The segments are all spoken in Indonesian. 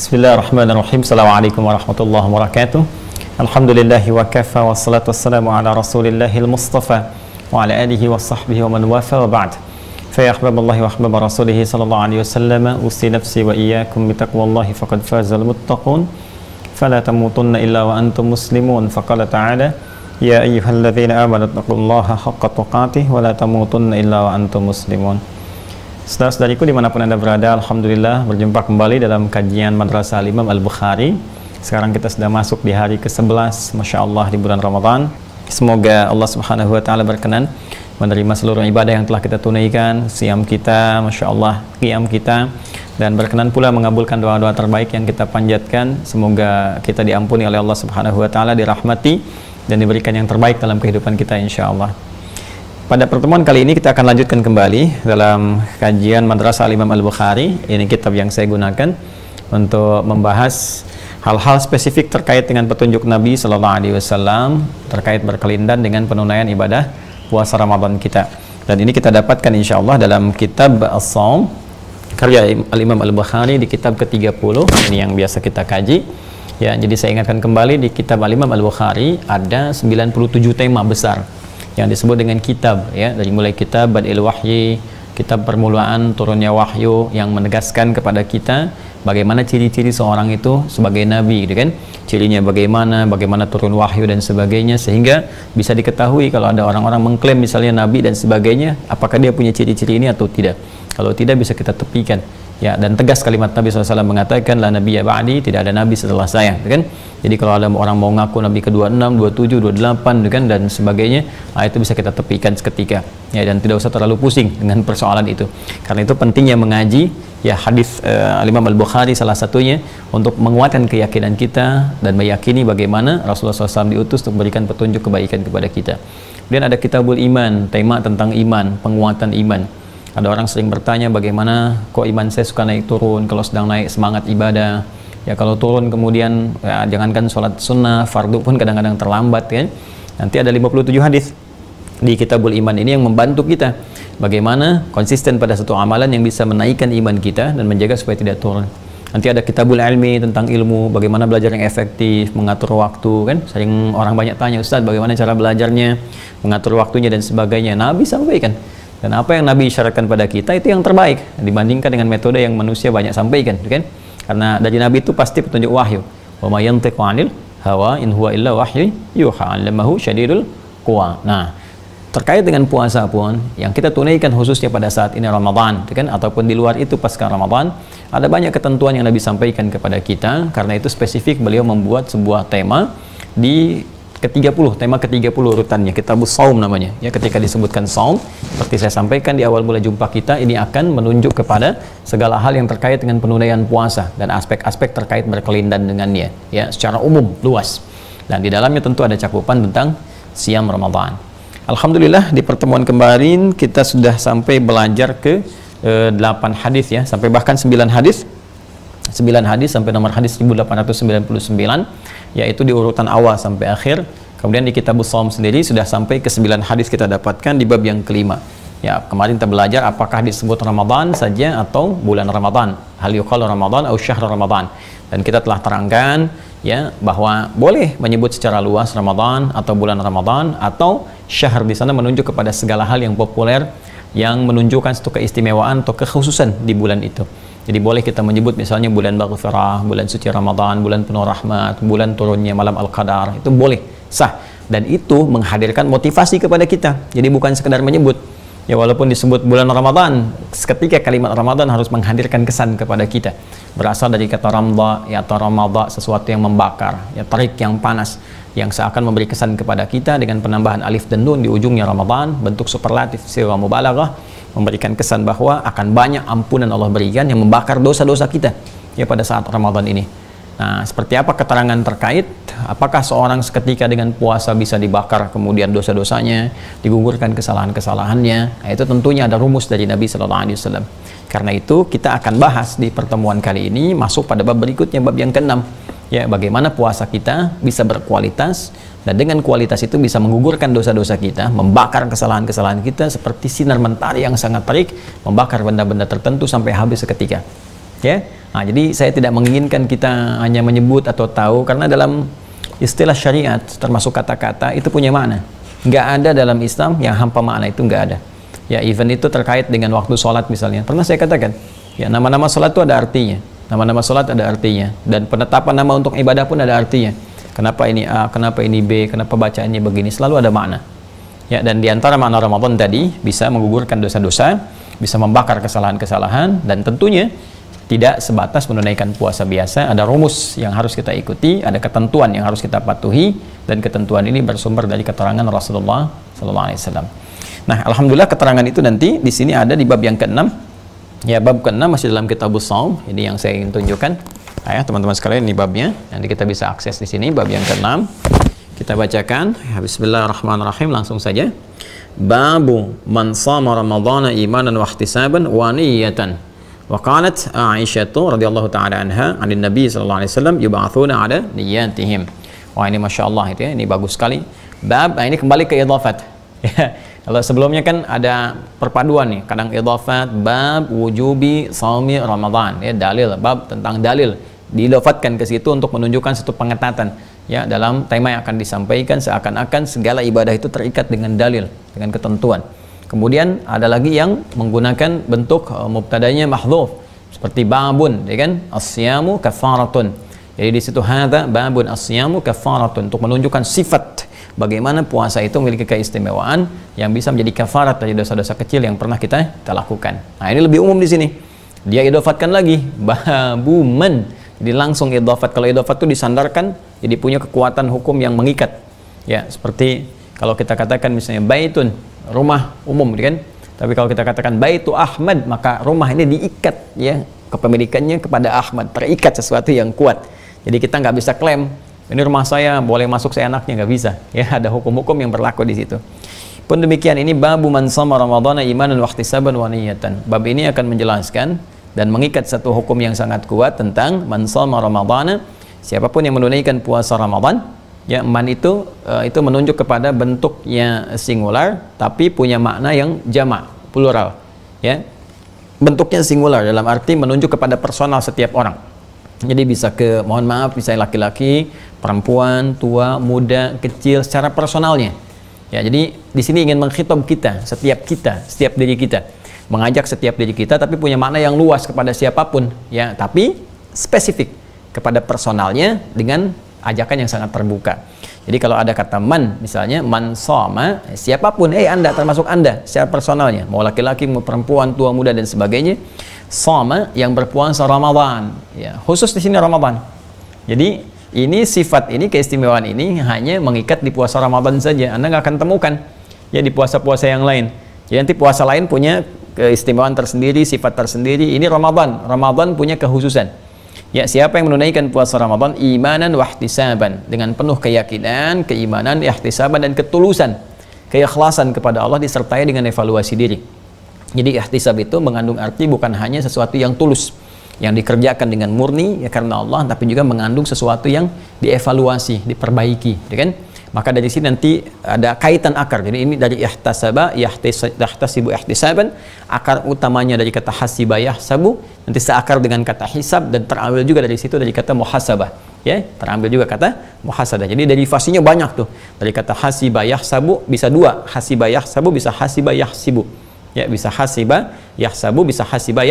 Bismillahirrahmanirrahim. Assalamualaikum warahmatullahi wabarakatuh. Alhamdulillahi wa kafa wa salatu wassalamu ala rasulillahil mustafa wa ala alihi wa sahbihi wa man wafa wa ba'd. Fa ya ahbaballahi wa ahbaba rasulihi sallallahu alaihi wasallam, usi nafsi wa iyyakum bi taqwallahi faqad fazal muttaqun. Fala tamutunna illa wa antum muslimun. Faqala ta'ala ya ayyuhalladzina amanu taqullaha haqqa tuqatih wa la tamutunna illa wa antum muslimun. Saudara-saudariku dimanapun Anda berada, Alhamdulillah berjumpa kembali dalam kajian Madrasah Al-Imam Al-Bukhari. Sekarang kita sudah masuk di hari ke-11, Masya Allah, di bulan Ramadan. Semoga Allah Subhanahu wa Ta'ala berkenan menerima seluruh ibadah yang telah kita tunaikan, siam kita, Masya Allah, qiyam kita, dan berkenan pula mengabulkan doa-doa terbaik yang kita panjatkan. Semoga kita diampuni oleh Allah Subhanahu wa Ta'ala, dirahmati, dan diberikan yang terbaik dalam kehidupan kita, insya Allah. Pada pertemuan kali ini kita akan lanjutkan kembali dalam kajian Madrasah Al-Imam Al-Bukhari. Ini kitab yang saya gunakan untuk membahas hal-hal spesifik terkait dengan petunjuk Nabi Sallallahu Alaihi Wasallam terkait berkelindan dengan penunaian ibadah puasa Ramadan kita. Dan ini kita dapatkan insya Allah dalam kitab As-Shaum karya Al-Imam Al-Bukhari di kitab ke-30. Ini yang biasa kita kaji. Ya, jadi saya ingatkan kembali di kitab Al-Imam Al-Bukhari ada 97 tema besar yang disebut dengan kitab, ya, dari mulai kitab Bad'il Wahyi, kitab permulaan turunnya wahyu yang menegaskan kepada kita bagaimana ciri-ciri seorang itu sebagai nabi, gitu kan, cirinya bagaimana turun wahyu dan sebagainya, sehingga bisa diketahui kalau ada orang-orang mengklaim misalnya nabi dan sebagainya, apakah dia punya ciri-ciri ini atau tidak. Kalau tidak bisa kita tepikan, ya, dan tegas kalimat Nabi SAW mengatakan la nabiyya ba'di, tidak ada nabi setelah saya, gitu kan. Jadi kalau ada orang mau ngaku nabi ke-26, 27, 28, gitu kan, dan sebagainya, itu bisa kita tepikan seketika, ya, dan tidak usah terlalu pusing dengan persoalan itu. Karena itu pentingnya mengaji, ya, hadis Al-Imam Al-Bukhari salah satunya untuk menguatkan keyakinan kita dan meyakini bagaimana Rasulullah SAW diutus untuk memberikan petunjuk kebaikan kepada kita. Kemudian ada Kitabul Iman, tema tentang iman, penguatan iman. Ada orang sering bertanya bagaimana kok iman saya suka naik turun kalau sedang naik semangat ibadah. Ya, kalau turun kemudian, ya, jangankan sholat sunnah, fardu pun kadang-kadang terlambat, kan. Nanti ada 57 hadis di Kitabul Iman ini yang membantu kita bagaimana konsisten pada satu amalan yang bisa menaikkan iman kita dan menjaga supaya tidak turun. Nanti ada Kitabul Ilmi tentang ilmu, bagaimana belajar yang efektif, mengatur waktu, kan. Sering orang banyak tanya, Ustaz, bagaimana cara belajarnya, mengatur waktunya dan sebagainya. Nabi sampaikan. Dan apa yang Nabi isyaratkan pada kita itu yang terbaik dibandingkan dengan metode yang manusia banyak sampaikan, kan? Karena dari Nabi itu pasti petunjuk wahyu. Wa may yantiqu 'anil hawa in huwa illa wahyu yuha 'allamahu syadidul quwa. Nah, terkait dengan puasa pun yang kita tunaikan khususnya pada saat ini Ramadan, kan, ataupun di luar itu pasca Ramadan, ada banyak ketentuan yang Nabi sampaikan kepada kita. Karena itu spesifik beliau membuat sebuah tema di ke-30, tema ke-30 urutannya, Kitabus Shaum namanya, ya. Ketika disebutkan Shaum, seperti saya sampaikan di awal mulai jumpa kita, ini akan menunjuk kepada segala hal yang terkait dengan penunaian puasa dan aspek-aspek terkait berkelindan dengannya, ya, secara umum, luas. Dan di dalamnya tentu ada cakupan tentang siam Ramadan. Alhamdulillah di pertemuan kemarin kita sudah sampai belajar ke 8 hadis, ya, sampai bahkan 9 hadis. 9 hadis sampai nomor hadis 1899, yaitu di urutan awal sampai akhir. Kemudian di Kitabus Shaum sendiri sudah sampai ke 9 hadis kita dapatkan di bab yang kelima. Ya, kemarin kita belajar apakah disebut Ramadan saja atau bulan Ramadan. Hal yuqalu Ramadan atau syahr Ramadan. Dan kita telah terangkan, ya, bahwa boleh menyebut secara luas Ramadan atau bulan Ramadan, atau syahr di sana menunjuk kepada segala hal yang populer yang menunjukkan satu keistimewaan atau kekhususan di bulan itu. Jadi boleh kita menyebut misalnya bulan Maghfirah, bulan suci Ramadan, bulan penuh rahmat, bulan turunnya malam Al-Qadar, itu boleh, sah. Dan itu menghadirkan motivasi kepada kita. Jadi bukan sekedar menyebut. Ya, walaupun disebut bulan Ramadan, seketika kalimat Ramadan harus menghadirkan kesan kepada kita. Berasal dari kata ramda, ya, atau ramada, sesuatu yang membakar, ya, tarik yang panas, yang seakan memberi kesan kepada kita dengan penambahan alif dan nun di ujungnya Ramadan, bentuk superlatif, siwa mubalaghah, memberikan kesan bahwa akan banyak ampunan Allah berikan yang membakar dosa-dosa kita, ya, pada saat Ramadan ini. Nah, seperti apa keterangan terkait apakah seorang seketika dengan puasa bisa dibakar kemudian dosa-dosanya, digugurkan kesalahan-kesalahannya? Nah, itu tentunya ada rumus dari Nabi Sallallahu Alaihi Wasallam. Karena itu kita akan bahas di pertemuan kali ini, masuk pada bab berikutnya, bab yang ke-6, ya, bagaimana puasa kita bisa berkualitas, dan dengan kualitas itu bisa menggugurkan dosa-dosa kita, membakar kesalahan-kesalahan kita seperti sinar mentari yang sangat terik, membakar benda-benda tertentu sampai habis seketika. Ya. Nah, jadi saya tidak menginginkan kita hanya menyebut atau tahu, karena dalam istilah syariat termasuk kata-kata itu punya makna. Nggak ada dalam Islam yang hampa makna, itu nggak ada. Ya, even itu terkait dengan waktu sholat misalnya. Pernah saya katakan, ya nama-nama sholat itu ada artinya. Nama-nama sholat ada artinya. Dan penetapan nama untuk ibadah pun ada artinya. Kenapa ini A, kenapa ini B, kenapa bacaannya begini, selalu ada makna. Ya, dan diantara makna Ramadan tadi bisa menggugurkan dosa-dosa, bisa membakar kesalahan-kesalahan, dan tentunya tidak sebatas menunaikan puasa biasa. Ada rumus yang harus kita ikuti, ada ketentuan yang harus kita patuhi, dan ketentuan ini bersumber dari keterangan Rasulullah SAW. Nah, alhamdulillah keterangan itu nanti di sini ada di bab yang ke-6. Ya, bab ke-6 masih dalam Kitabus Shaum. Ini yang saya ingin tunjukkan. Nah, ya, teman-teman sekalian, ini babnya. Nanti kita bisa akses di sini, bab yang ke-6. Kita bacakan. Ya, bismillahirrahmanirrahim, langsung saja. Babu man shama ramadhana imanan wa ihtisaban wa niyatan. Wa qalat Aisyah radhiyallahu taala anha 'anil Nabi sallallahu alaihi wasallam yub'atsuna 'ala niyyatihim. Wah, ini masyaallah itu ya, ini bagus sekali. Bab, nah ini kembali ke idhafat. Kalau sebelumnya kan ada perpaduan nih, kadang idhafat, bab wujubi shaumi Ramadan, ya, dalil, bab tentang dalil diidhafatkan ke situ untuk menunjukkan satu pengetatan, ya, dalam tema yang akan disampaikan, seakan-akan segala ibadah itu terikat dengan dalil, dengan ketentuan. Kemudian ada lagi yang menggunakan bentuk mubtadanya mahdhuf, seperti babun, ya kan, as-siyamu kafaratun. Jadi di situ hadza babun as-siyamu kafaratun, untuk menunjukkan sifat bagaimana puasa itu memiliki keistimewaan yang bisa menjadi kafarat dari dosa-dosa kecil yang pernah kita lakukan. Nah, ini lebih umum di sini. Dia idhafatkan lagi babuman. Jadi langsung idhafat. Kalau idhafat itu disandarkan, jadi punya kekuatan hukum yang mengikat. Ya, seperti kalau kita katakan misalnya baitun, rumah umum, kan? Tapi kalau kita katakan baitu Ahmad, maka rumah ini diikat, ya, kepemilikannya kepada Ahmad, terikat sesuatu yang kuat. Jadi kita nggak bisa klaim ini rumah saya, boleh masuk seenaknya, nggak bisa. Ya, ada hukum-hukum yang berlaku di situ. Pun demikian, ini babu man shama ramadhana imanan wa ihtisaban wa niyatan. Bab ini akan menjelaskan dan mengikat satu hukum yang sangat kuat tentang man shama ramadhana, siapapun yang menunaikan puasa Ramadan. Ya, man itu menunjuk kepada bentuknya singular tapi punya makna yang jamak, plural. Ya. Bentuknya singular dalam arti menunjuk kepada personal setiap orang. Jadi bisa ke, mohon maaf, bisa laki-laki, perempuan, tua, muda, kecil, secara personalnya. Ya, jadi di sini ingin mengkhitab kita, setiap diri kita, mengajak setiap diri kita, tapi punya makna yang luas kepada siapapun, ya, tapi spesifik kepada personalnya dengan ajakan yang sangat terbuka. Jadi kalau ada kata man, misalnya man shoma, siapapun, Anda, termasuk Anda secara personalnya, mau laki-laki, mau perempuan, tua, muda, dan sebagainya. Shoma, yang berpuasa Ramadan, ya, khusus di sini Ramadan. Jadi ini sifat ini, keistimewaan ini hanya mengikat di puasa Ramadan saja. Anda nggak akan temukan ya di puasa-puasa yang lain. Jadi nanti puasa lain punya keistimewaan tersendiri, sifat tersendiri. Ini Ramadan punya kekhususan. Ya, siapa yang menunaikan puasa Ramadan imanan wa ihtisaban, dengan penuh keyakinan, keimanan, ihtisaban, dan ketulusan, keikhlasan kepada Allah disertai dengan evaluasi diri. Jadi ihtisab itu mengandung arti bukan hanya sesuatu yang tulus, yang dikerjakan dengan murni ya karena Allah, tapi juga mengandung sesuatu yang dievaluasi, diperbaiki, ya kan? Maka dari sini nanti ada kaitan akar. Jadi ini dari ihtasaba, yahtasibu ihtisaban, akar utamanya dari kata hasiba yahsabu, nanti seakar dengan kata hisab, dan terambil juga dari situ dari kata muhasabah, ya, terambil juga kata muhasabah. Jadi derivasinya banyak tuh. Dari kata hasiba yahsabu bisa dua, hasiba yahsabu bisa hasiba yahsibu. Ya, bisa hasiba yahsabu, bisa hasiba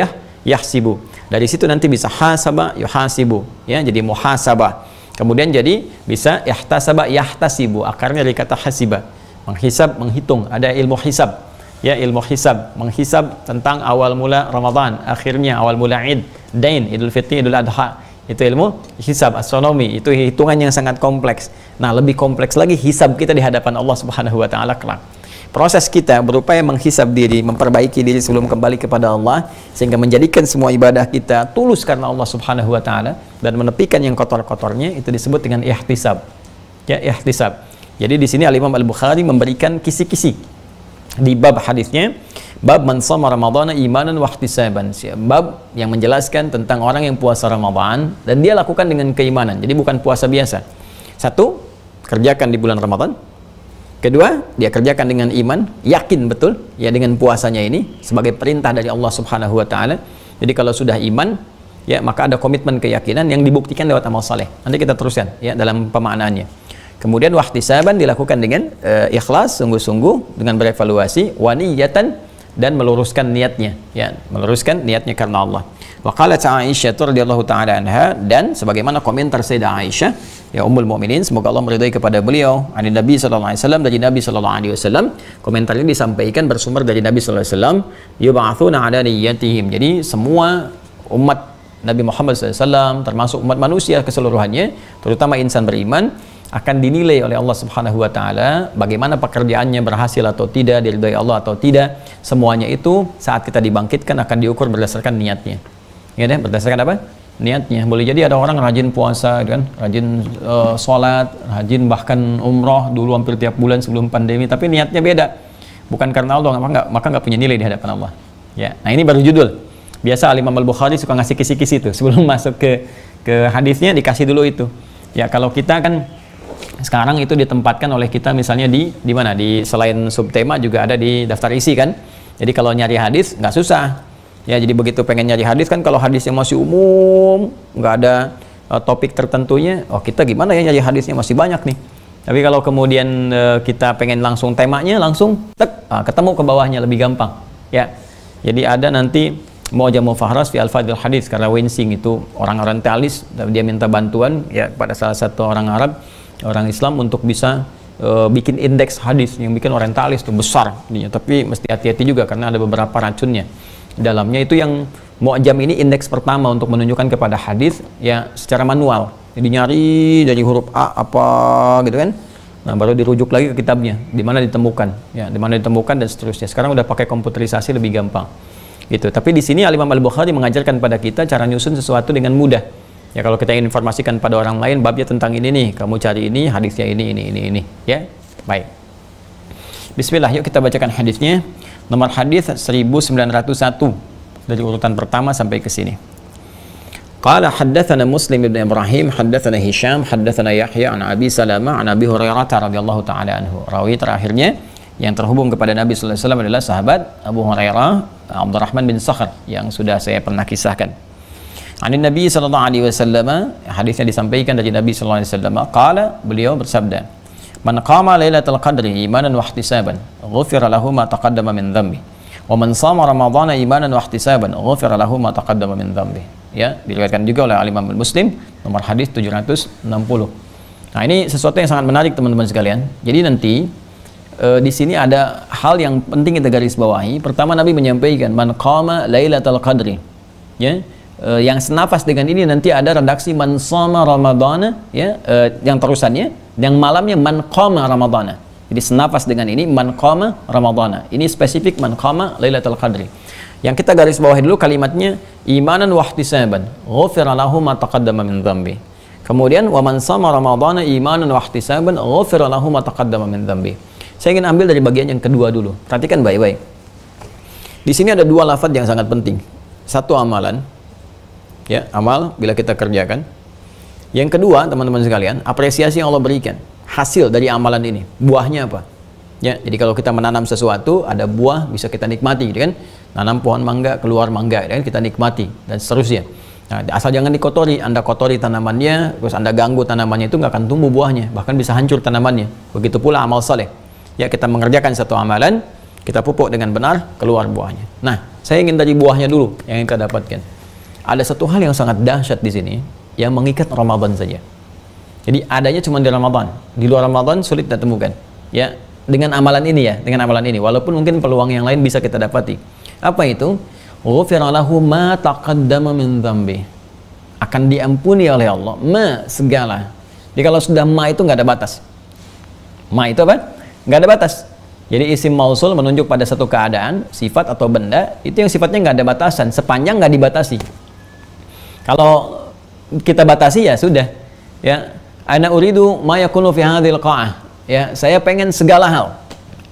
yahsibu. Dari situ nanti bisa hasaba yuhasibu, ya, jadi muhasabah. Kemudian jadi bisa ihtasaba yahtasibu, akarnya dari kata hasiba, menghisab, menghitung. Ada ilmu hisab, ya, ilmu hisab, menghisab tentang awal mula Ramadan, akhirnya awal mula Id, Dain, Idul Fitri, Idul Adha. Itu ilmu hisab, astronomi, itu hitungan yang sangat kompleks. Nah, lebih kompleks lagi hisab kita di hadapan Allah Subhanahu wa taala kelak. Proses kita berupaya menghisab diri, memperbaiki diri sebelum kembali kepada Allah, sehingga menjadikan semua ibadah kita tulus karena Allah Subhanahu wa taala dan menepikan yang kotor-kotornya, itu disebut dengan ihtisab. Ya, ihtisab. Jadi di sini Al-Imam Al-Bukhari memberikan kisi-kisi di bab hadisnya, bab man shama ramadhana imanan wa ihtisaban. Bab yang menjelaskan tentang orang yang puasa Ramadan dan dia lakukan dengan keimanan. Jadi bukan puasa biasa. Satu, kerjakan di bulan Ramadan. Kedua, dia kerjakan dengan iman, yakin betul ya dengan puasanya ini sebagai perintah dari Allah Subhanahu wa taala. Jadi kalau sudah iman, ya maka ada komitmen keyakinan yang dibuktikan lewat amal saleh. Nanti kita teruskan ya dalam pemaknaannya. Kemudian wahtisaban dilakukan dengan ikhlas, sungguh-sungguh, dengan berevaluasi, waniyatan, dan meluruskan niatnya, ya meluruskan niatnya karena Allah. Wa qalat Aisyah radhiyallahu taala anha, dan sebagaimana komentar Sayyidah Aisyah ya Ummul Mukminin, semoga Allah meridai kepada beliau, dari Nabi sallallahu alaihi wasallam, dari Nabi sallallahu alaihi wasallam, komentar ini disampaikan bersumber dari Nabi sallallahu alaihi wasallam, yub'atsuna ala niyyatihim. Jadi semua umat Nabi Muhammad SAW, termasuk umat manusia keseluruhannya, terutama insan beriman, akan dinilai oleh Allah Subhanahu wa taala bagaimana pekerjaannya berhasil atau tidak, diridhai Allah atau tidak. Semuanya itu saat kita dibangkitkan akan diukur berdasarkan niatnya. Ya deh, berdasarkan apa? Niatnya. Boleh jadi ada orang rajin puasa kan, rajin sholat, rajin bahkan umroh dulu hampir tiap bulan sebelum pandemi, tapi niatnya beda. Bukan karena Allah, maka nggak punya nilai di hadapan Allah. Ya. Nah, ini baru judul. Biasa Imam Al-Bukhari suka ngasih kisi-kisi itu sebelum masuk ke hadisnya, dikasih dulu itu. Ya, kalau kita kan sekarang itu ditempatkan oleh kita misalnya di mana? Di selain subtema juga ada di daftar isi kan. Jadi kalau nyari hadis nggak susah. Ya, jadi begitu pengen nyari hadis kan, kalau hadis yang masih umum, nggak ada topik tertentunya, oh kita gimana ya nyari hadisnya, masih banyak nih. Tapi kalau kemudian kita pengen langsung temanya, langsung ketemu ke bawahnya, lebih gampang. Ya, jadi ada nanti Mu'jamul Fahras fi Al-Fadil Hadis, karena Wensing itu orang orientalis, dia minta bantuan ya pada salah satu orang Arab, orang Islam untuk bisa bikin indeks hadis yang bikin orientalis itu besar ininya. Tapi mesti hati-hati juga karena ada beberapa racunnya dalamnya. Itu yang Mu'jam ini indeks pertama untuk menunjukkan kepada hadis ya secara manual. Jadi nyari dari huruf A apa gitu kan. Nah, baru dirujuk lagi ke kitabnya, di mana ditemukan, ya, di mana ditemukan dan seterusnya. Sekarang udah pakai komputerisasi lebih gampang. Gitu. Tapi di sini Imam Al-Bukhari mengajarkan pada kita cara nyusun sesuatu dengan mudah. Ya, kalau kita ingin informasikan pada orang lain babnya tentang ini nih, kamu cari ini, hadisnya ini, ya. Baik. Bismillah, yuk kita bacakan hadisnya. Nomor hadis 1901 dari urutan pertama sampai ke sini. Qala haddatsana Muslim ibn Ibrahim, haddatsana Hisham, haddatsana Yahya an Abi Salamah an Abi Hurairah radhiyallahu taala anhu. Rawi terakhirnya yang terhubung kepada Nabi sallallahu alaihi wasallam adalah sahabat Abu Hurairah, Abdurrahman bin Sakhr, yang sudah saya pernah kisahkan. Anin Nabi sallallahu alaihi wasallam, hadisnya disampaikan dari Nabi sallallahu alaihi wasallam, qala, beliau bersabda, man qama lailatul qadri imanan wa ihtisaban, ghufira lahu ma taqaddama min dhanbi. Wa man shama ramadhana imanan wa ihtisaban, ghufira lahu ma taqaddama min dhanbi. Ya, diriwayatkan juga oleh Imam Muslim, nomor hadis 760. Nah, ini sesuatu yang sangat menarik teman-teman sekalian. Jadi nanti di sini ada hal yang penting kita garis bawahi. Pertama, Nabi menyampaikan man qama lailatul qadri. Ya, yang senafas dengan ini nanti ada redaksi man shama ramadhana, ya, yang terusannya, yang malamnya man qama ramadhana. Jadi senafas dengan ini man qama ramadhana. Ini spesifik man qama lailatul qadri. Yang kita garis bawahi dulu kalimatnya imanan wa ihtisaban, ghufira lahu ma taqaddama min dhanbi. Kemudian wa man shama ramadhana imanan wa ihtisaban, ghufira lahu ma taqaddama min dhanbi. Saya ingin ambil dari bagian yang kedua dulu. Perhatikan baik-baik. Di sini ada dua lafaz yang sangat penting. Satu amalan, ya, amal bila kita kerjakan. Yang kedua, teman-teman sekalian, apresiasi yang Allah berikan, hasil dari amalan ini, buahnya apa? Ya, jadi kalau kita menanam sesuatu, ada buah bisa kita nikmati, gitu kan? Nanam pohon mangga, keluar mangga, kan? Kita nikmati dan seterusnya. Nah, asal jangan dikotori. Anda kotori tanamannya, terus Anda ganggu tanamannya, itu nggak akan tumbuh buahnya, bahkan bisa hancur tanamannya. Begitu pula amal saleh. Ya, kita mengerjakan satu amalan, kita pupuk dengan benar, keluar buahnya. Nah, saya ingin dari buahnya dulu yang kita dapatkan. Ada satu hal yang sangat dahsyat di sini yang mengikat Ramadan saja. Jadi adanya cuma di Ramadan. Di luar Ramadan sulit kita temukan. Ya, dengan amalan ini ya, dengan amalan ini. Walaupun mungkin peluang yang lain bisa kita dapati. Apa itu? Ghufira lahu ma taqaddama min dhanbi. Akan diampuni oleh Allah ma segala. Jadi kalau sudah ma itu nggak ada batas. Ma itu apa? Nggak ada batas. Jadi isim mausul menunjuk pada satu keadaan, sifat atau benda, itu yang sifatnya nggak ada batasan, sepanjang nggak dibatasi. Kalau kita batasi ya sudah. Ya, ana uridu ma yakunu fi hadhil qa'ah. Ya, saya pengen segala hal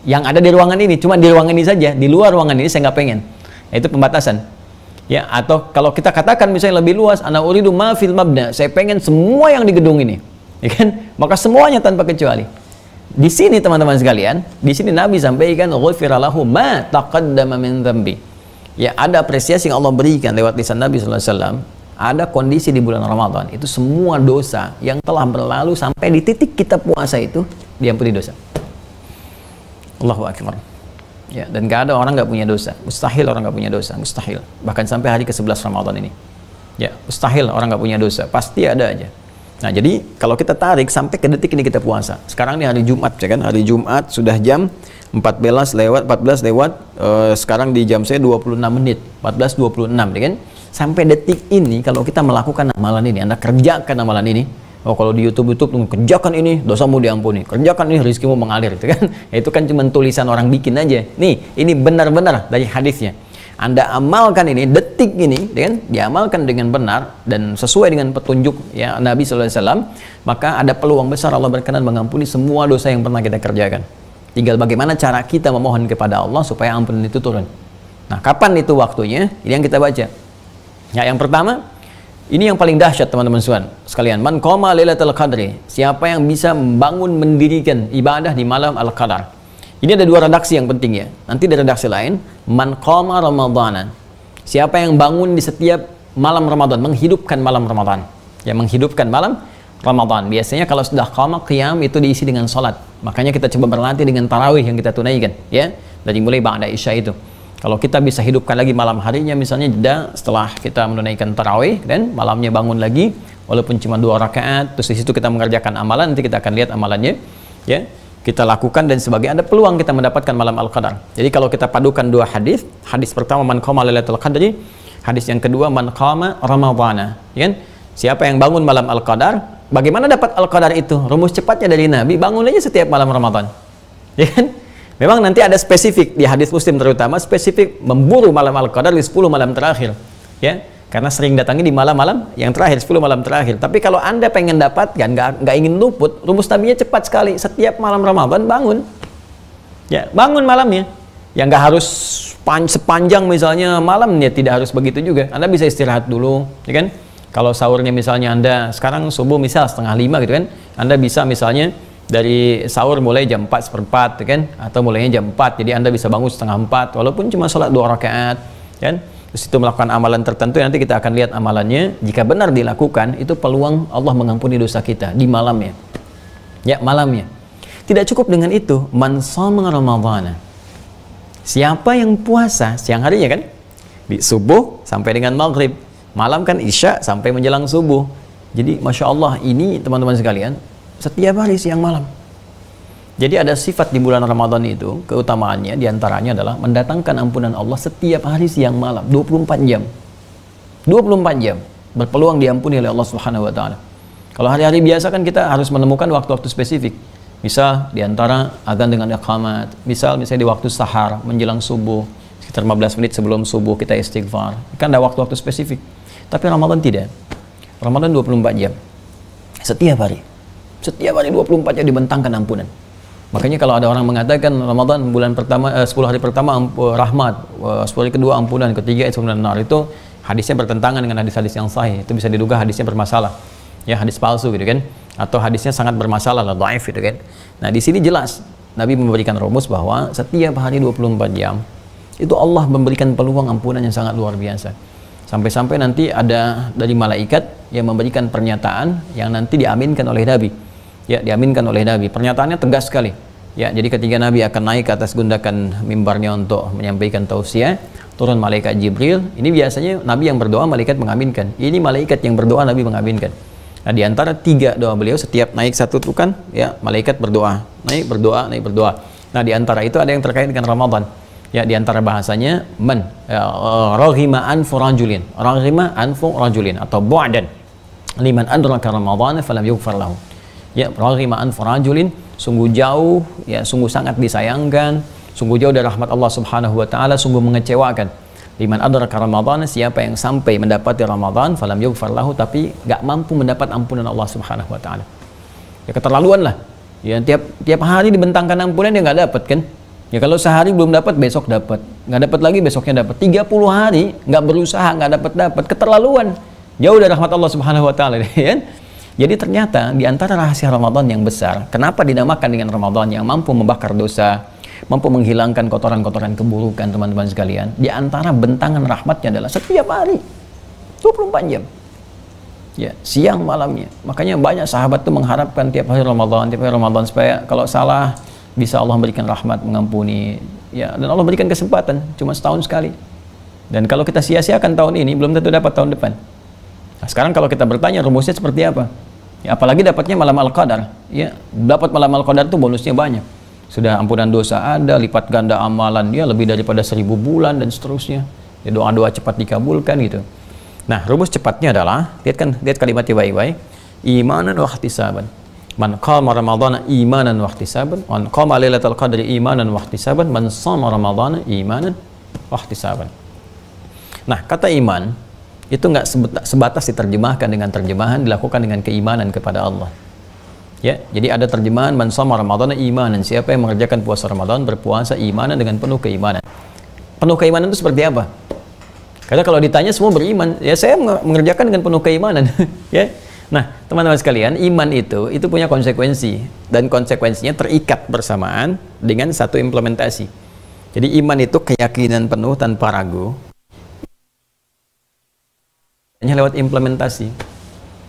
yang ada di ruangan ini, cuma di ruangan ini saja, di luar ruangan ini saya nggak pengen. Itu pembatasan. Ya, atau kalau kita katakan misalnya lebih luas, ana uridu ma fil mabna, saya pengen semua yang di gedung ini. Ya kan? Maka semuanya tanpa kecuali. Di sini teman-teman sekalian, di sini Nabi sampaikan ghufira lahu ma taqaddama min dhanbi. Ya, ada apresiasi yang Allah berikan lewat lisan Nabi sallallahu alaihi wasallam ada kondisi di bulan Ramadan itu semua dosa yang telah berlalu sampai di titik kita puasa itu diampuni dosa. Allahu Akbar. Ya, dan gak ada orang gak punya dosa. Mustahil orang gak punya dosa, mustahil. Bahkan sampai hari ke-11 Ramadan ini. Ya, mustahil orang gak punya dosa, pasti ada aja. Nah, jadi kalau kita tarik sampai ke detik ini kita puasa. Sekarang ini hari Jumat, ya kan? Hari Jumat sudah jam 14 lewat, sekarang di jam saya 26 menit, 14.26, ya kan? Sampai detik ini kalau kita melakukan amalan ini, Anda kerjakan amalan ini, oh kalau di YouTube kerjakan ini, dosamu diampuni, kerjakan ini, rizkimu mengalir, itu kan? Itu kan cuma tulisan orang bikin aja. Nih, ini benar-benar dari hadisnya. Anda amalkan ini, detik ini, ya kan? Diamalkan dengan benar dan sesuai dengan petunjuk ya Nabi SAW, maka ada peluang besar Allah berkenan mengampuni semua dosa yang pernah kita kerjakan. Tinggal bagaimana cara kita memohon kepada Allah supaya ampunan itu turun. Nah, kapan itu waktunya? Ini yang kita baca. Ya, yang pertama, ini yang paling dahsyat teman-teman sekalian. Man qama lailatul qadri. Siapa yang bisa membangun mendirikan ibadah di malam al-qadar. Ini ada dua redaksi yang penting ya. Nanti di redaksi lain, man qama ramadanan. Siapa yang bangun di setiap malam Ramadan, menghidupkan malam Ramadan. Ya, menghidupkan malam Ramadan. Biasanya kalau sudah qama qiyam itu diisi dengan salat. Makanya kita coba berlatih dengan tarawih yang kita tunaikan, ya. Dari mulai ba'da isya itu. Kalau kita bisa hidupkan lagi malam harinya, misalnya jeda setelah kita menunaikan tarawih dan malamnya bangun lagi, walaupun cuma 2 rakaat, terus di situ kita mengerjakan amalan, nanti kita akan lihat amalannya, ya. Kita lakukan dan sebagainya, ada peluang kita mendapatkan malam al-qadar. Jadi kalau kita padukan dua hadis, hadis pertama man qama lailatul qadri, hadis yang kedua man qama ramadhana, ya kan? Siapa yang bangun malam al-qadar, bagaimana dapat al-qadar itu? Rumus cepatnya dari Nabi, bangun aja setiap malam Ramadan. Ya kan? Memang nanti ada spesifik di hadis Muslim terutama, spesifik memburu malam al-qadar di 10 malam terakhir. Ya, karena sering datangi di malam-malam yang terakhir, 10 malam terakhir. Tapi kalau Anda pengen dapatkan, nggak ingin luput, rumus Nabinya cepat sekali. Setiap malam Ramadan bangun. Ya, bangun malamnya. Ya nggak harus sepanjang misalnya malamnya, tidak harus begitu juga. Anda bisa istirahat dulu, ya kan? Kalau sahurnya misalnya Anda sekarang subuh misal 4:30 gitu kan, Anda bisa misalnya dari sahur mulai jam 4:04, kan? Atau mulainya jam 4, jadi Anda bisa bangun 3:30 walaupun cuma sholat 2 rakaat, kan? Terus itu melakukan amalan tertentu, nanti kita akan lihat amalannya. Jika benar dilakukan, itu peluang Allah mengampuni dosa kita di malamnya. Ya, malamnya. Tidak cukup dengan itu, man shoma ramadhana. Siapa yang puasa siang harinya kan? Di subuh sampai dengan maghrib. Malam kan isya sampai menjelang subuh. Jadi Masya Allah, ini teman-teman sekalian, setiap hari siang malam. Jadi ada sifat di bulan Ramadan itu, keutamaannya diantaranya adalah mendatangkan ampunan Allah setiap hari siang malam, 24 jam. 24 jam berpeluang diampuni oleh Allah Subhanahu wa taala. Kalau hari-hari biasa kan kita harus menemukan waktu-waktu spesifik. Misal diantara adzan dengan iqamat, misalnya di waktu sahar menjelang subuh, sekitar 15 menit sebelum subuh kita istighfar. Kan ada waktu-waktu spesifik. Tapi Ramadan tidak. Ramadan 24 jam. Setiap hari. Setiap hari 24 jam dibentangkan ampunan. Makanya kalau ada orang mengatakan Ramadan bulan pertama 10 hari pertama rahmat, 10 hari kedua ampunan, ketiga itu nar, itu hadisnya bertentangan dengan hadis-hadis yang sahih. Itu bisa diduga hadisnya bermasalah. Ya, hadis palsu gitu kan. Atau hadisnya sangat bermasalah, dhaif gitu kan. Nah, di sini jelas Nabi memberikan rumus bahwa setiap hari 24 jam itu Allah memberikan peluang ampunan yang sangat luar biasa. Sampai-sampai nanti ada dari malaikat yang memberikan pernyataan yang nanti diaminkan oleh Nabi. Ya, diaminkan oleh Nabi. Pernyataannya tegas sekali. Ya, jadi ketika Nabi akan naik ke atas gundakan mimbarnya untuk menyampaikan tausiah, turun malaikat Jibril. Ini biasanya Nabi yang berdoa, malaikat mengaminkan. Ini malaikat yang berdoa, Nabi mengaminkan. Nah, di antara 3 doa beliau, setiap naik satu tuh kan, ya, malaikat berdoa. Naik berdoa, naik berdoa. Nah, di antara itu ada yang terkait dengan Ramadan. Ya, di antara bahasanya man raghima anfu rajulin, raghima anfu rajulin atau bu'dan liman adraka ramadhana falam yughfar lahu. Ya, raghima anfu rajulin, sungguh jauh, ya, sungguh sangat disayangkan, sungguh jauh dari rahmat Allah Subhanahu wa taala, sungguh mengecewakan. Liman adraka ramadhana, siapa yang sampai mendapati Ramadan falam yughfar lahu, tapi enggak mampu mendapat ampunan Allah Subhanahu wa taala. Ya, keterlaluan lah. Ya, tiap hari dibentangkan ampunan dia enggak dapat kan? Ya, kalau sehari belum dapat, besok dapat, nggak dapat lagi, besoknya dapat. 30 hari nggak berusaha, nggak dapat, keterlaluan, jauh dari rahmat Allah Subhanahu wa taala, ya. Jadi ternyata di antara rahasia Ramadan yang besar, kenapa dinamakan dengan Ramadan yang mampu membakar dosa, mampu menghilangkan kotoran-kotoran keburukan, teman-teman sekalian, di antara bentangan rahmatnya adalah setiap hari 24 jam. Ya, siang malamnya. Makanya banyak sahabat tuh mengharapkan tiap hari Ramadan supaya kalau salah bisa Allah berikan rahmat, mengampuni. Ya, dan Allah berikan kesempatan cuma setahun sekali. Dan kalau kita sia-siakan tahun ini, belum tentu dapat tahun depan. Nah, sekarang kalau kita bertanya rumusnya seperti apa? Ya, apalagi dapatnya malam Al-Qadar. Ya, dapat malam Al-Qadar tuh bonusnya banyak. Sudah ampunan dosa ada, lipat ganda amalan dia lebih daripada 1000 bulan dan seterusnya. Ya, doa-doa cepat dikabulkan gitu. Nah, rumus cepatnya adalah, lihat kalimatnya baik-baik. Imanan wa ihtisaban. Man qama ramadhana imanan wa ihtisaban, man qama lailatul qadri imanan wa ihtisaban, man shama ramadhana imanan wa ihtisaban. Nah, kata iman itu nggak sebatas diterjemahkan dengan terjemahan dilakukan dengan keimanan kepada Allah. Ya, jadi ada terjemahan man shama ramadhana imanan, siapa yang mengerjakan puasa Ramadan berpuasa imanan dengan penuh keimanan. Penuh keimanan itu seperti apa? Karena kalau ditanya semua beriman, ya saya mengerjakan dengan penuh keimanan. Ya. Nah, teman-teman sekalian, iman itu punya konsekuensi dan konsekuensinya terikat bersamaan dengan satu implementasi. Jadi iman itu keyakinan penuh tanpa ragu. Hanya lewat implementasi.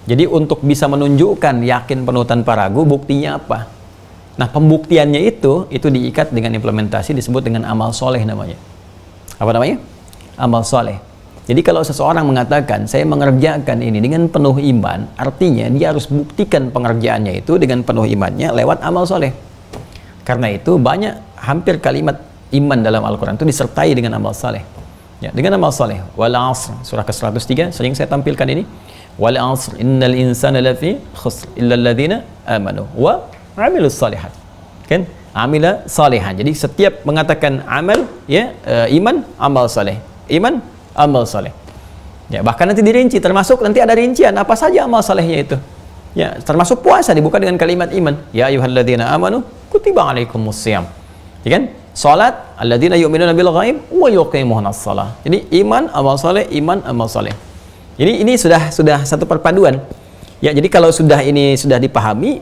Jadi untuk bisa menunjukkan yakin penuh tanpa ragu, buktinya apa? Nah, pembuktiannya itu diikat dengan implementasi, disebut dengan amal soleh namanya. Apa namanya? Amal soleh. Jadi kalau seseorang mengatakan saya mengerjakan ini dengan penuh iman, artinya dia harus buktikan pengerjaannya itu dengan penuh imannya lewat amal soleh. Karena itu hampir kalimat iman dalam Al-Quran itu disertai dengan amal soleh. Ya, dengan amal soleh. Wal asr, surah ke-103 sering saya tampilkan ini. Wal asr innal insana lafi khusr illa alladhina amanu wa amilus salihat. Kan? Amila salihan. Jadi setiap mengatakan amal, ya, iman, amal soleh. Iman, amal soleh. Ya, bahkan nanti dirinci, termasuk nanti ada rincian apa saja amal solehnya itu. Ya, termasuk puasa dibuka dengan kalimat iman. Ya ayyuhalladzina amanu kutiba alaikumusiyam. Ya kan? Salat alladzina yu'minuna bil ghaib wa yuqimunas shalah. Jadi iman, amal soleh, iman, amal soleh. Jadi ini sudah satu perpaduan. Ya, jadi kalau ini sudah dipahami,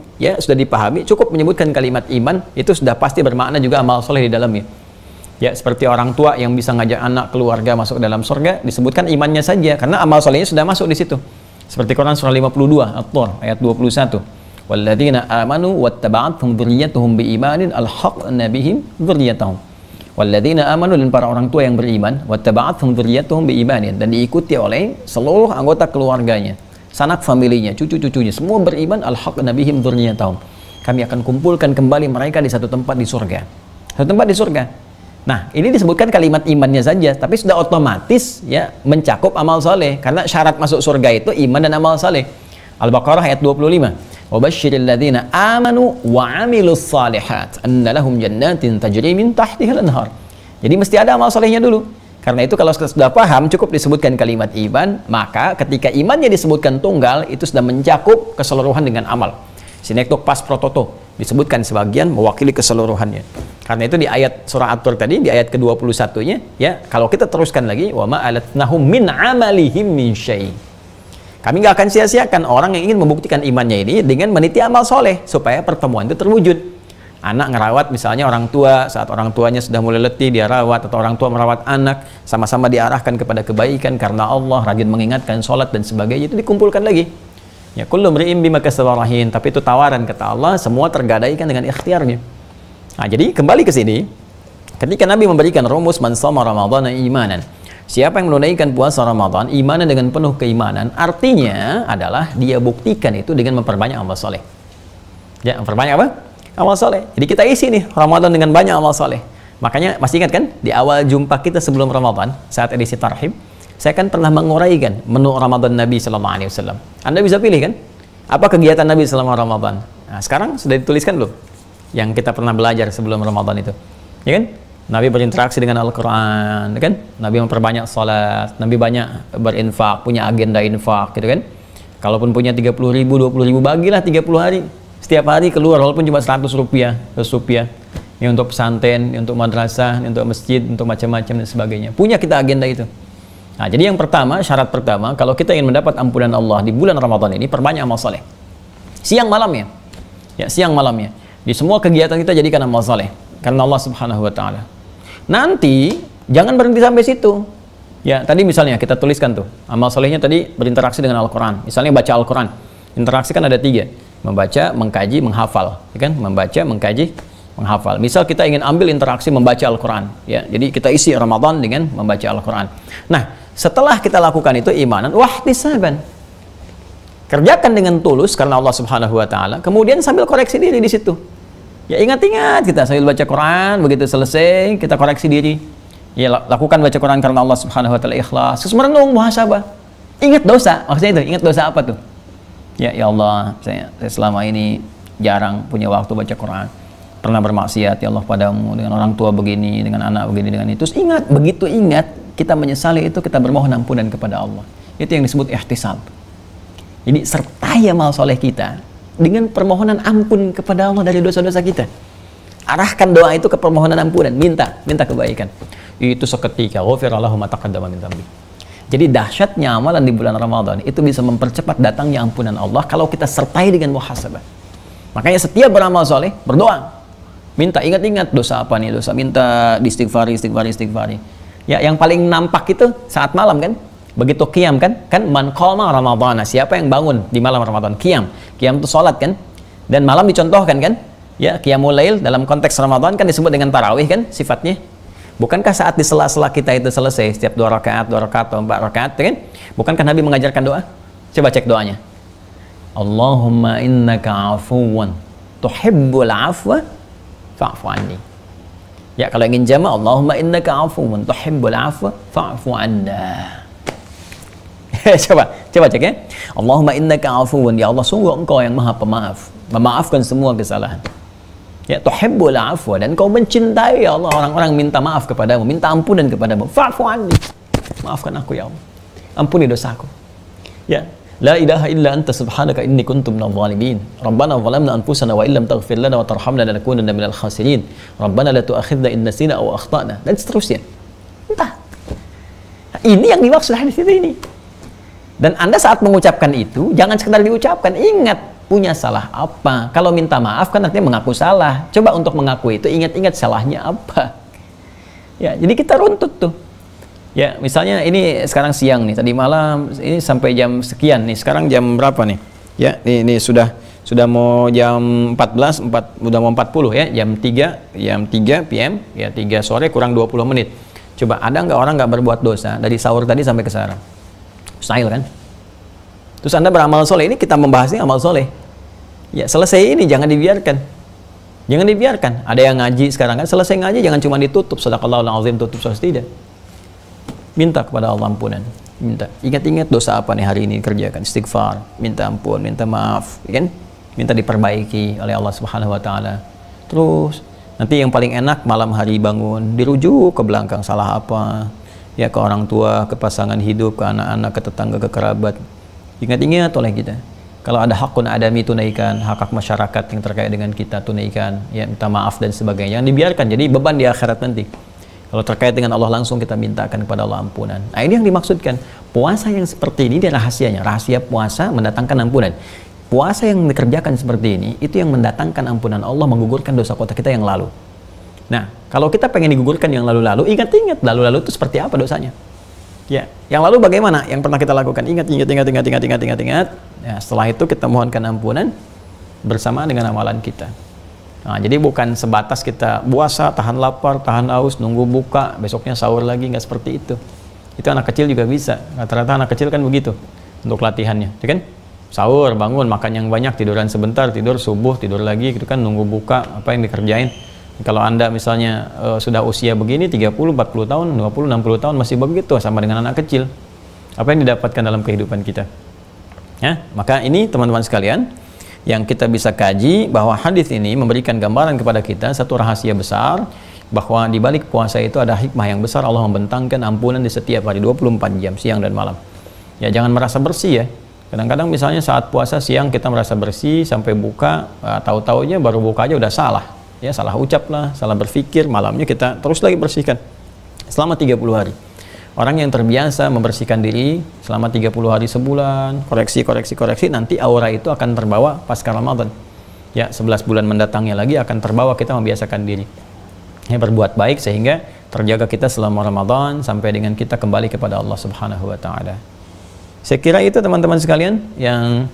cukup menyebutkan kalimat iman, itu sudah pasti bermakna juga amal soleh di dalamnya. Ya, seperti orang tua yang bisa ngajak anak keluarga masuk dalam surga, disebutkan imannya saja karena amal solehnya sudah masuk di situ. Seperti Quran surah 52 At-Tur ayat 21. Walladzina amanu wattaba'athum dzurriyyatuhum biimanin alhaqna bihim dzurriyyatahum. Walladzina amanu, dan para orang tua yang beriman, wattaba'athum dzurriyyatuhum biimanin, dan diikuti oleh seluruh anggota keluarganya, sanak familinya, cucu-cucunya, semua beriman, alhaqna bihim dzurriyyatahum. Kami akan kumpulkan kembali mereka di satu tempat di surga. Satu tempat di surga. Nah, ini disebutkan kalimat imannya saja, tapi sudah otomatis ya mencakup amal soleh, karena syarat masuk surga itu iman dan amal soleh. Al-Baqarah ayat 25. Wabashshiril ladzina amanu wa 'amilus shalihat anna lahum jannatin tajri min tahtihal anhar. Jadi mesti ada amal solehnya dulu. Karena itu kalau sudah paham, cukup disebutkan kalimat iman, maka ketika imannya disebutkan tunggal, itu sudah mencakup keseluruhan dengan amal. Sinektok pas prototo disebutkan sebagian mewakili keseluruhannya. Karena itu di ayat surah At-Tur tadi, di ayat ke-21-nya, ya, kalau kita teruskan lagi, wa ma alatnahum min amalihim min syai'. Kami nggak akan sia-siakan orang yang ingin membuktikan imannya ini dengan meniti amal soleh supaya pertemuan itu terwujud. Anak ngerawat misalnya orang tua, saat orang tuanya sudah mulai letih dia rawat, atau orang tua merawat anak, sama-sama diarahkan kepada kebaikan karena Allah, rajin mengingatkan sholat dan sebagainya, itu dikumpulkan lagi. Ya, kullu mri'in bima kasaba rahin, tapi itu tawaran kata Allah, semua tergadaikan dengan ikhtiarnya. Nah, jadi kembali ke sini, ketika Nabi memberikan rumus man shoma ramadhana imanan, siapa yang menunaikan puasa Ramadan imanan dengan penuh keimanan, artinya adalah dia buktikan itu dengan memperbanyak amal soleh. Ya, memperbanyak apa? Amal soleh. Jadi kita isi nih Ramadan dengan banyak amal soleh. Makanya masih ingat kan di awal jumpa kita sebelum Ramadan, saat edisi Tarhib, saya kan pernah menguraikan menu Ramadan Nabi Sallallahu Alaihi Wasallam. Anda bisa pilih kan? Apa kegiatan Nabi selama Ramadan? Nah, sekarang sudah dituliskan belum? Yang kita pernah belajar sebelum Ramadan itu, ya kan? Nabi berinteraksi dengan Al-Quran, kan? Nabi memperbanyak salat, Nabi banyak berinfak, punya agenda infak, gitu kan? Kalaupun punya 30.000, 20.000, bagilah 30 hari. Setiap hari keluar, walaupun cuma 100 rupiah. Ini untuk pesantren, ini untuk madrasah, ini untuk masjid, untuk macam-macam dan sebagainya. Punya kita agenda itu. Nah, jadi yang pertama, syarat pertama, kalau kita ingin mendapat ampunan Allah di bulan Ramadan ini, perbanyak amal soleh. Siang malamnya. Ya, siang malamnya. Di semua kegiatan kita jadikan amal soleh. Karena Allah Subhanahu wa Ta'ala. Nanti, jangan berhenti sampai situ. Ya, tadi misalnya kita tuliskan tuh, amal solehnya tadi berinteraksi dengan Al-Quran. Misalnya baca Al-Quran. Interaksi kan ada 3. Membaca, mengkaji, menghafal. Ya kan? Membaca, mengkaji, menghafal. Misal kita ingin ambil interaksi membaca Al-Quran. Ya, jadi kita isi Ramadan dengan membaca Al-Quran. Nah, setelah kita lakukan itu imanan, wahtisaban. Kerjakan dengan tulus karena Allah Subhanahu wa taala. Kemudian sambil koreksi diri di situ. Ya, ingat-ingat kita sambil baca Quran, begitu selesai kita koreksi diri. Ya, lakukan baca Quran karena Allah Subhanahu wa taala, ikhlas. Terus merenung, muhasabah. Ingat dosa, maksudnya itu, ingat dosa apa tuh? Ya Allah, saya selama ini jarang punya waktu baca Quran. Pernah bermaksiat ya Allah padamu, dengan orang tua begini, dengan anak begini, dengan itu. Terus ingat, begitu ingat, kita menyesali itu, kita bermohon ampunan kepada Allah. Itu yang disebut ihtisab. Jadi sertai amal soleh kita dengan permohonan ampun kepada Allah dari dosa-dosa kita. Arahkan doa itu ke permohonan ampunan, minta kebaikan. Itu seketika ghufira lahu ma taqaddama min dzambi. Jadi dahsyatnya amalan di bulan Ramadan itu bisa mempercepat datangnya ampunan Allah kalau kita sertai dengan muhasabah. Makanya setiap beramal soleh berdoa, minta, ingat-ingat dosa apa nih, dosa, minta istighfari. Ya, yang paling nampak itu saat malam kan, begitu qiyam kan man qama ramadhana, siapa yang bangun di malam Ramadan, qiyam itu sholat kan, dan malam dicontohkan kan, ya qiyamul lail dalam konteks Ramadan kan disebut dengan tarawih kan sifatnya. Bukankah saat di sela-sela kita itu selesai, setiap 2 rakaat atau 4 rakaat kan, bukankah Nabi mengajarkan doa? Coba cek doanya. Allahumma innaka afuwan tuhibbul afwa fa'fu anni. Ya, kalau ingin jama', Allahumma innaka afuwan tuhibbul afwa fa'fu anna. Coba cek ya. Allahumma innaka afuwan, ya Allah sungguh engkau yang maha pemaaf, memaafkan semua kesalahan. Ya, tuhibbul afwa, dan kau mencintai ya Allah orang-orang minta maaf kepadamu, minta ampunan kepadamu. Fa'fu anni, maafkan aku ya Allah, ampuni dosaku. Ya, la ilaha illa anta subhanaka inni kuntu minadh dhalimin. Rabbana zalamna anfusana wa illam taghfir lana wa tarhamna lanakunanna minal khasirin. Rabbana la tu'akhidna in nasina aw akhtana, dan seterusnya. Entah. Ini yang dimaksud hadis ini. Dan Anda saat mengucapkan itu jangan sekedar diucapkan, ingat punya salah apa. Kalau minta maaf kan artinya mengaku salah. Coba untuk mengaku itu ingat-ingat salahnya apa. Ya, jadi kita runtut tuh. Ya, misalnya ini sekarang siang nih, tadi malam ini sampai jam sekian nih. Sekarang jam berapa nih? Ya, ini sudah mau jam 14, udah mau 40 ya, jam 3 PM, ya 3 sore kurang 20 menit. Coba ada nggak orang nggak berbuat dosa dari sahur tadi sampai ke sekarang? Mustahil kan? Terus Anda beramal soleh, ini kita membahasnya amal soleh. Ya, selesai ini jangan dibiarkan. Jangan dibiarkan. Ada yang ngaji sekarang kan, selesai ngaji jangan cuma ditutup sadaqallahul azim, tutup selesai, tidak. Minta kepada Allah ampunan. Minta. Ingat-ingat dosa apa nih hari ini kerjakan, istighfar, minta ampun, minta maaf, ya kan? Minta diperbaiki oleh Allah Subhanahu wa taala. Terus nanti yang paling enak malam hari bangun dirujuk ke belakang, salah apa? Ya, ke orang tua, ke pasangan hidup, ke anak-anak, ke tetangga, ke kerabat. Ingat-ingat oleh kita. Kalau ada hakun adami tunaikan, hak masyarakat yang terkait dengan kita tunaikan, ya minta maaf dan sebagainya. Jangan dibiarkan jadi beban di akhirat nanti. Kalau terkait dengan Allah langsung kita mintakan kepada Allah ampunan. Nah, ini yang dimaksudkan. Puasa yang seperti ini dia rahasianya. Rahasia puasa mendatangkan ampunan. Puasa yang dikerjakan seperti ini itu yang mendatangkan ampunan Allah, menggugurkan dosa kota kita yang lalu. Nah, kalau kita pengen digugurkan yang lalu-lalu, ingat-ingat lalu-lalu itu seperti apa dosanya. Ya, yang lalu bagaimana? Yang pernah kita lakukan, ingat. Ya, setelah itu kita mohonkan ampunan bersama dengan amalan kita. Nah, jadi bukan sebatas kita puasa, tahan lapar, tahan haus, nunggu buka, besoknya sahur lagi, nggak seperti itu. Itu anak kecil juga bisa. Rata-rata anak kecil kan begitu untuk latihannya, ya kan? Sahur, bangun, makan yang banyak, tiduran sebentar, tidur subuh, tidur lagi, gitu kan, nunggu buka, apa yang dikerjain. Kalau Anda misalnya sudah usia begini 30, 40 tahun, 20, 60 tahun masih begitu sama dengan anak kecil. Apa yang didapatkan dalam kehidupan kita? Ya, maka ini teman-teman sekalian yang kita bisa kaji bahwa hadis ini memberikan gambaran kepada kita satu rahasia besar bahwa di balik puasa itu ada hikmah yang besar. Allah membentangkan ampunan di setiap hari 24 jam siang dan malam. Ya, jangan merasa bersih ya. Kadang-kadang misalnya saat puasa siang kita merasa bersih sampai buka, tahu-taunya baru buka aja udah salah. Ya, salah ucap lah, salah berpikir, malamnya kita terus lagi bersihkan selama 30 hari. Orang yang terbiasa membersihkan diri selama 30 hari sebulan, koreksi, nanti aura itu akan terbawa pasca Ramadan. Ya, 11 bulan mendatangnya lagi akan terbawa kita membiasakan diri. Ya, berbuat baik sehingga terjaga kita selama Ramadan sampai dengan kita kembali kepada Allah Subhanahu wa taala. Saya kira itu teman-teman sekalian yang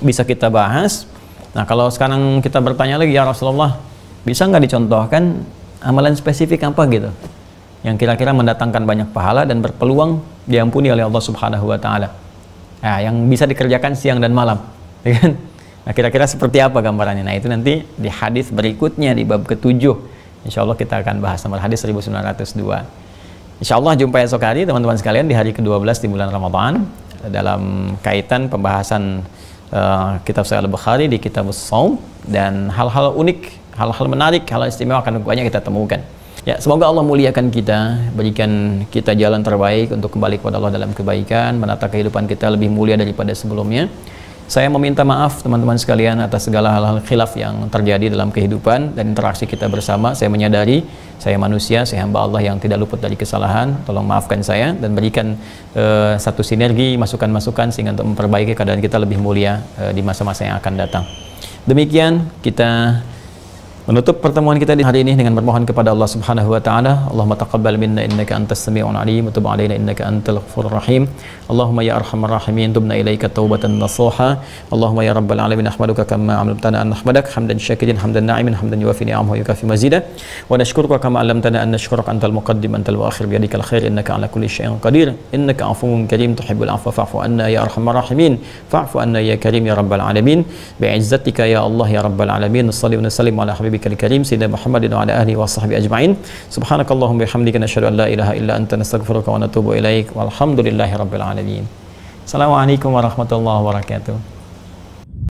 bisa kita bahas. Nah, kalau sekarang kita bertanya lagi, ya Rasulullah, bisa nggak dicontohkan amalan spesifik apa gitu yang kira-kira mendatangkan banyak pahala dan berpeluang diampuni oleh Allah Subhanahu wa taala? Nah, yang bisa dikerjakan siang dan malam, ya kan? Nah, kira-kira seperti apa gambarannya? Nah, itu nanti di hadis berikutnya di bab ke-7. Insyaallah kita akan bahas nomor hadis 1902. Insyaallah jumpa esok hari teman-teman sekalian di hari ke-12 di bulan Ramadan dalam kaitan pembahasan kitab Sahih Al-Bukhari di kitab Shaum, dan hal-hal unik, hal-hal menarik, hal istimewa akan banyak kita temukan. Ya, semoga Allah muliakan kita, berikan kita jalan terbaik untuk kembali kepada Allah dalam kebaikan, menata kehidupan kita lebih mulia daripada sebelumnya. Saya meminta maaf teman-teman sekalian atas segala hal-hal khilaf yang terjadi dalam kehidupan dan interaksi kita bersama. Saya menyadari saya manusia, saya hamba Allah yang tidak luput dari kesalahan. Tolong maafkan saya dan berikan satu sinergi masukan-masukan sehingga untuk memperbaiki keadaan kita lebih mulia di masa-masa yang akan datang. Demikian kita menutup pertemuan kita di hari ini dengan bermohon kepada Allah Subhanahu wa taala. Allahumma taqabbal minna innaka antas sami'un alim wa tub 'alaina innaka antal ghafurur rahim. Allahumma ya arhamar rahimin tubna ilaika taubatan nasuha. Allahumma ya rabbal alamin ahmaduka kama 'allamtana an nahmadak hamdan syakirin hamdan na'imin hamdan yuwafi ni'amahu wa yukafi mazida. Wa nashkuruka kama 'allamtana an nashkuraka antal muqaddim antal muakhir bi yadikal khair innaka 'ala kulli syai'in qadir. Innaka 'afuwwun karim tuhibbul 'afwa fa'fu anna ya arhamar rahimin. Fa'fu anna ya karim ya rabbal alamin. Bi'izzatika ya Allah ya rabbal alamin. Shalli wa sallim ala habibikal karim sayyidina Muhammadin wa ala alihi wa sahbihi ajma'in. Subhanakallahumma bihamdika nasyhadu an la ilaha illa anta nastaghfiruka wa natubu ilaik. Walhamdulillahi rabbil alamin. Assalamualaikum warahmatullahi wabarakatuh.